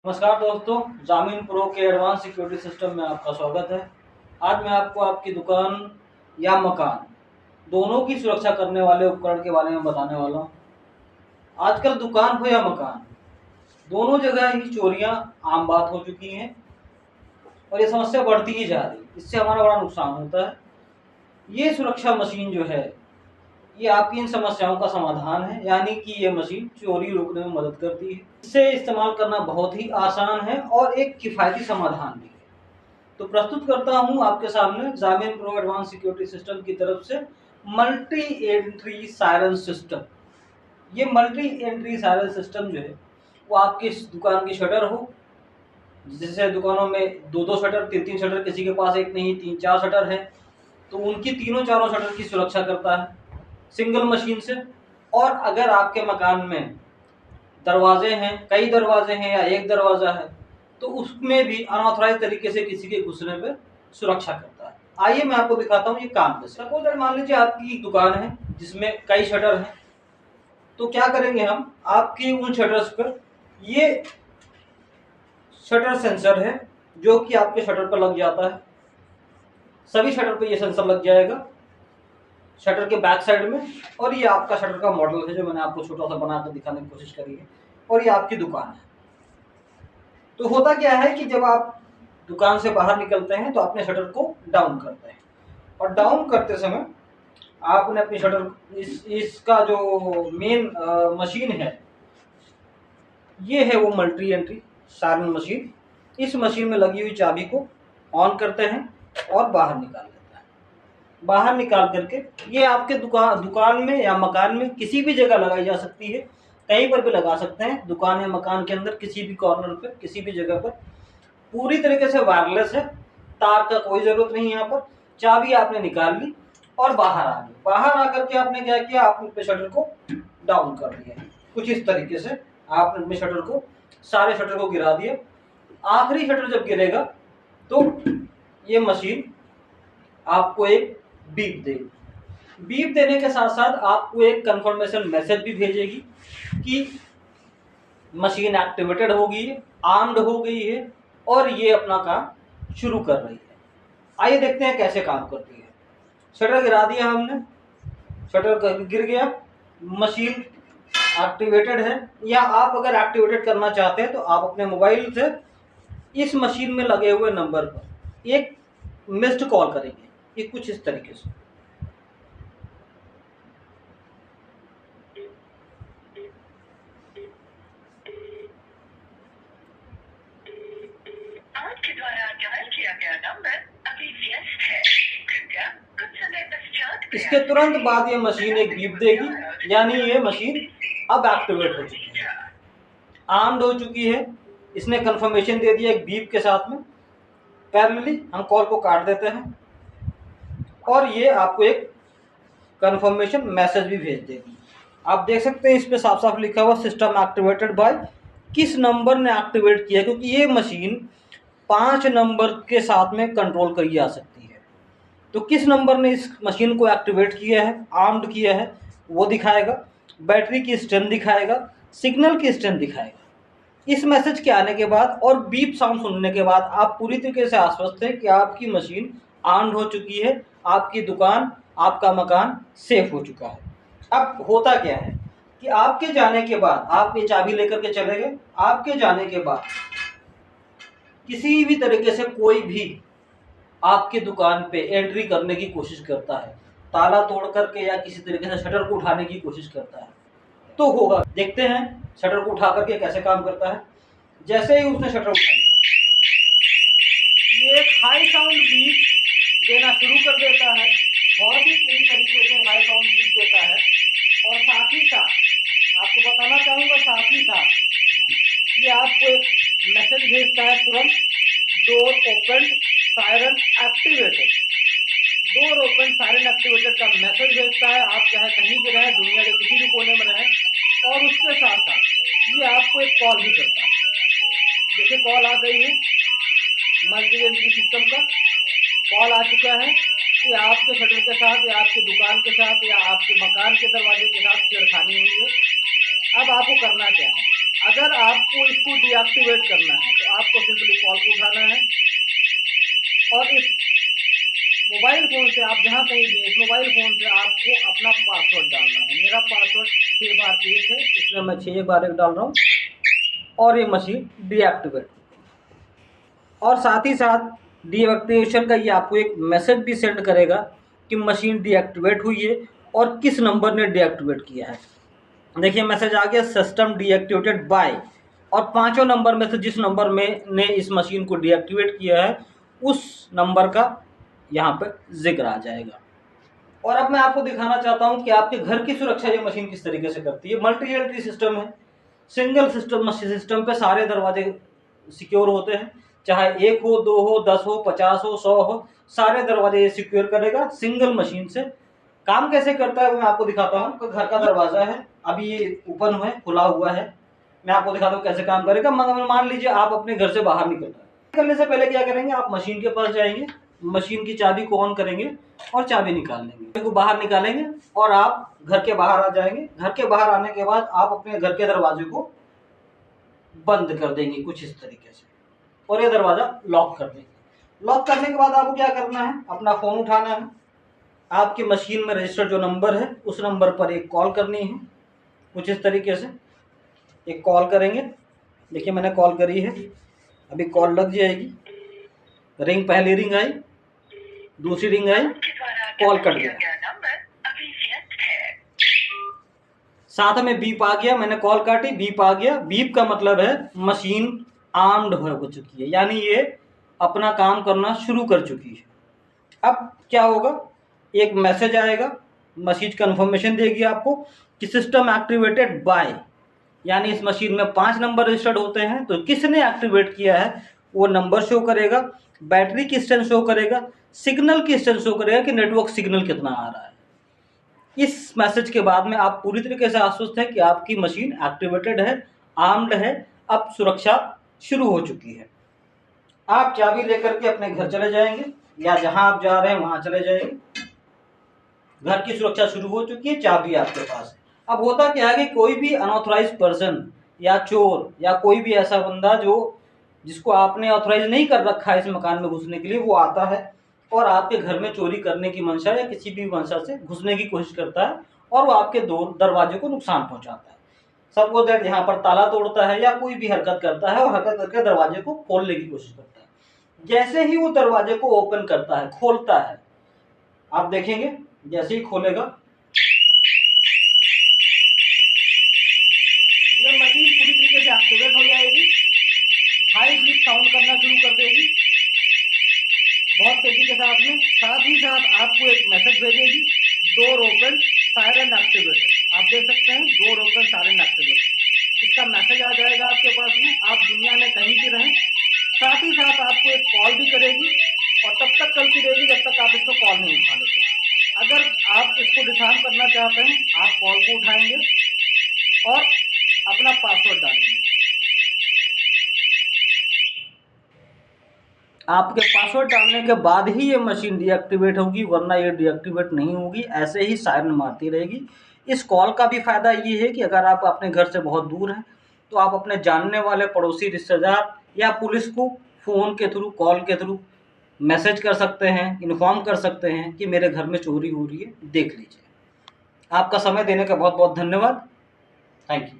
नमस्कार दोस्तों, जामीन प्रो के एडवांस सिक्योरिटी सिस्टम में आपका स्वागत है। आज मैं आपको आपकी दुकान या मकान दोनों की सुरक्षा करने वाले उपकरण के बारे में बताने वाला हूँ। आजकल दुकान हो या मकान, दोनों जगह ही चोरियां आम बात हो चुकी हैं और ये समस्या बढ़ती ही जा रही है। इससे हमारा बड़ा नुकसान होता है। ये सुरक्षा मशीन जो है, ये आपकी इन समस्याओं का समाधान है, यानी कि ये मशीन चोरी रोकने में मदद करती है। इसे इस्तेमाल करना बहुत ही आसान है और एक किफ़ायती समाधान भी है। तो प्रस्तुत करता हूं आपके सामने जामीन प्रो एडवांस सिक्योरिटी सिस्टम की तरफ से मल्टी एंट्री सायरन सिस्टम। ये मल्टी एंट्री सायरन सिस्टम जो है वो आपकी दुकान की शटर हो, जैसे दुकानों में दो शटर, तीन शटर, किसी के पास एक नहीं तीन चार शटर है, तो उनकी तीनों चारों शटर की सुरक्षा करता है सिंगल मशीन से। और अगर आपके मकान में दरवाजे हैं, कई दरवाजे हैं या एक दरवाजा है, तो उसमें भी अनऑथराइज तरीके से किसी के घुसने पे सुरक्षा करता है। आइए मैं आपको दिखाता हूँ ये काम कैसे। सपोज दैट मान लीजिए आपकी एक दुकान है जिसमें कई शटर हैं, तो क्या करेंगे हम, आपकी उन शटर्स पर ये शटर सेंसर है जो कि आपके शटर पर लग जाता है। सभी शटर पे ये सेंसर लग जाएगा शटर के बैक साइड में। और ये आपका शटर का मॉडल है जो मैंने आपको छोटा सा बनाकर दिखाने की कोशिश करी है। और ये आपकी दुकान है। तो होता क्या है कि जब आप दुकान से बाहर निकलते हैं तो अपने शटर को डाउन करते हैं, और डाउन करते समय आपने अपनी शटर इसका जो मेन मशीन है, ये है वो मल्टी एंट्री सायरन मशीन। इस मशीन में लगी हुई चाबी को ऑन करते हैं और बाहर निकाल लेते हैं। बाहर निकाल करके ये आपके दुकान में या मकान में किसी भी जगह लगाई जा सकती है, कहीं पर भी लगा सकते हैं। दुकान या मकान के अंदर किसी भी कॉर्नर पर, किसी भी जगह पर, पूरी तरीके से वायरलेस है, तार का कोई जरूरत नहीं है। यहाँ पर चाबी आपने निकाल ली और बाहर आ गई। बाहर आकर के आपने क्या किया, आपने अपने शटर को डाउन कर दिया। कुछ इस तरीके से आपने अपने शटर को, सारे शटर को गिरा दिया। आखिरी शटर जब गिरेगा तो ये मशीन आपको एक बीप देगी। बीप देने के साथ साथ आपको एक कंफर्मेशन मैसेज भी भेजेगी कि मशीन एक्टिवेटेड हो गई है, आर्म्ड हो गई है और ये अपना काम शुरू कर रही है। आइए देखते हैं कैसे काम करती है। शटर गिरा दिया हमने, शटर गिर गया, मशीन एक्टिवेटेड है। या आप अगर एक्टिवेटेड करना चाहते हैं तो आप अपने मोबाइल से इस मशीन में लगे हुए नंबर पर एक मिस्ड कॉल करेंगे, ये कुछ इस तरीके से। आपके द्वारा डायल किया गया नंबर अभी व्यस्त है, कृपया कुछ समय पश्चात। इसके तुरंत बाद ये मशीन एक बीप देगी, यानी ये मशीन अब एक्टिवेट हो चुकी है, आर्म्ड हो चुकी है। इसने कंफर्मेशन दे दिया एक बीप के साथ में। पैरेलली हम कॉल को काट देते हैं और ये आपको एक कंफर्मेशन मैसेज भी भेज देगी। आप देख सकते हैं इस पे साफ साफ लिखा हुआ सिस्टम एक्टिवेटेड बाय, किस नंबर ने एक्टिवेट किया, क्योंकि ये मशीन 5 नंबर के साथ में कंट्रोल करी जा सकती है। तो किस नंबर ने इस मशीन को एक्टिवेट किया है, आर्म्ड किया है, वो दिखाएगा। बैटरी की स्ट्रेंथ दिखाएगा, सिग्नल की स्ट्रेंथ दिखाएगा। इस मैसेज के आने के बाद और बीप साउंड सुनने के बाद आप पूरी तरीके से आश्वस्त हैं कि आपकी मशीन आर्म्ड हो चुकी है, आपकी दुकान, आपका मकान सेफ हो चुका है। अब होता क्या है कि आपके जाने के बाद, आप ये चाबी लेकर के चले गए, आपके जाने के बाद किसी भी तरीके से कोई भी आपकी दुकान पे एंट्री करने की कोशिश करता है, ताला तोड़ करके या किसी तरीके से शटर को उठाने की कोशिश करता है, तो होगा। देखते हैं शटर को उठा करके कैसे काम करता है। जैसे ही उसने शटर उठाई, ये एक हाई साउंड बीप देना शुरू कर देता है, बहुत ही तेजी तरीके से हाई साउंड बीप देता है। और साथ ही साथ आपको बताना चाहूँगा, साथ ही साथ ये आपको एक मैसेज भेजता है तुरंत, door open siren activated. Door open siren activated का मैसेज भेजता है। आप चाहे कहीं भी रहें, दुनिया के किसी भी कोने में रहें, और उसके साथ साथ ये आपको एक कॉल भी करता है। देखिए कॉल आ गई है, मल्टी एंट्री सिस्टम का कॉल आ चुका है कि आपके शटर के साथ या आपकी दुकान के साथ या आपके मकान के दरवाजे के साथ छेड़खानी हुई है। अब आपको करना क्या है, अगर आपको इसको डीएक्टिवेट करना है तो आपको सिंपली कॉल को उठाना है और इस मोबाइल फ़ोन से आप जहाँ कहीं भी इस मोबाइल फ़ोन से आपको अपना पासवर्ड डालना है। मेरा पासवर्ड 6 बार 1 है, इसलिए मैं 6 बार 1 डाल रहा हूँ और ये मशीन डीएक्टिवेट। और साथ ही साथ डीएक्टिवेशन का ये आपको एक मैसेज भी सेंड करेगा कि मशीन डीएक्टिवेट हुई है और किस नंबर ने डीएक्टिवेट किया है। देखिए मैसेज आ गया, सिस्टम डीएक्टिवेटेड बाय, और पांचों नंबर में से जिस नंबर में ने इस मशीन को डीएक्टिवेट किया है उस नंबर का यहाँ पे जिक्र आ जाएगा। और अब मैं आपको दिखाना चाहता हूँ कि आपके घर की सुरक्षा ये मशीन किस तरीके से करती है। मल्टी एंट्री सिस्टम है, सिंगल सिस्टम पे सारे दरवाजे सिक्योर होते हैं, चाहे 1 हो 2 हो 10 हो 50 हो 100 हो, सारे दरवाजे ये सिक्योर करेगा सिंगल मशीन से। काम कैसे करता है वो मैं आपको दिखाता हूँ। तो घर का दरवाजा है, अभी ये ओपन है, खुला हुआ है, मैं आपको दिखाता हूँ कैसे काम करेगा। मगर मान लीजिए आप अपने घर से बाहर निकल रहे हैं, निकलने से पहले क्या करेंगे, आप मशीन के पास जाएंगे, मशीन की चाबी को ऑन करेंगे और चाबी निकाल लेंगे, को बाहर निकालेंगे और आप घर के बाहर आ जाएंगे। घर के बाहर आने के बाद आप अपने घर के दरवाजे को बंद कर देंगे कुछ इस तरीके से और ये दरवाजा लॉक कर देंगे। लॉक करने के बाद आपको क्या करना है, अपना फ़ोन उठाना है, आपकी मशीन में रजिस्टर्ड जो नंबर है उस नंबर पर एक कॉल करनी है कुछ इस तरीके से। एक कॉल करेंगे, देखिए मैंने कॉल करी है, अभी कॉल लग जाएगी। रिंग, पहली रिंग आई, दूसरी रिंग आई, कॉल कट गया, साथ में बीप आ गया, मैंने कॉल काटी, बीप आ गया। बीप का मतलब है मशीन आर्म्ड हो चुकी है, यानी ये अपना काम करना शुरू कर चुकी है। अब क्या होगा, एक मैसेज आएगा, मशीन कंफर्मेशन देगी आपको कि सिस्टम एक्टिवेटेड बाय, यानी इस मशीन में 5 नंबर रजिस्टर्ड होते हैं, तो किसने एक्टिवेट किया है वो नंबर शो करेगा, बैटरी की स्ट्रेंथ शो करेगा, सिग्नल की स्ट्रेंथ शो करेगा कि नेटवर्क सिग्नल कितना आ रहा है। इस मैसेज के बाद में आप पूरी तरीके से आश्वस्त हैं कि आपकी मशीन एक्टिवेटेड है, आर्म्ड है, अब सुरक्षा शुरू हो चुकी है। आप चाबी लेकर के अपने घर चले जाएंगे या जहां आप जा रहे हैं वहां चले जाएंगे। घर की सुरक्षा शुरू हो चुकी है, चाबी आपके पास है। अब होता क्या है कि कोई भी अनऑथराइज्ड पर्सन या चोर या कोई भी ऐसा बंदा जिसको आपने ऑथराइज नहीं कर रखा है इस मकान में घुसने के लिए, वो आता है और आपके घर में चोरी करने की मंशा या किसी भी मंशा से घुसने की कोशिश करता है और वो आपके दरवाजे को नुकसान पहुंचाता है। सपोज दैट यहाँ पर ताला तोड़ता है या कोई भी हरकत करता है और हरकत करके दरवाजे को खोलने की कोशिश करता है। जैसे ही वो दरवाजे को ओपन करता है, खोलता है, आप देखेंगे जैसे ही खोलेगा ये मशीन पूरी तरीके से एक्टिवेट हो जाएगी, हाई बीट साउंड करना शुरू कर देगी बहुत तेजी के साथ में। साथ ही साथ आपको एक मैसेज भेजेगी, डोर ओपन सायरन एक्टिवेटेड। आप देख सकते हैं डोर ओपन सायरन एक्टिवेटेड, इसका मैसेज आ जाएगा आपके पास में, आप दुनिया में कहीं भी रहें। साथ ही साथ आपको एक कॉल भी करेगी और तब तक चलती रहेगी जब तक आप इसको कॉल नहीं उठा लेते। अगर आप इसको डिसआर्म करना चाहते हैं, आप कॉल को उठाएंगे और अपना पासवर्ड डालेंगे। आपके पासवर्ड डालने के बाद ही ये मशीन डीएक्टिवेट होगी, वरना ये डीएक्टिवेट नहीं होगी, ऐसे ही सायरन मारती रहेगी। इस कॉल का भी फ़ायदा ये है कि अगर आप अपने घर से बहुत दूर हैं तो आप अपने जानने वाले पड़ोसी, रिश्तेदार या पुलिस को फ़ोन के थ्रू, कॉल के थ्रू मैसेज कर सकते हैं, इन्फॉर्म कर सकते हैं कि मेरे घर में चोरी हो रही है, देख लीजिए। आपका समय देने का बहुत बहुत धन्यवाद। Thank you.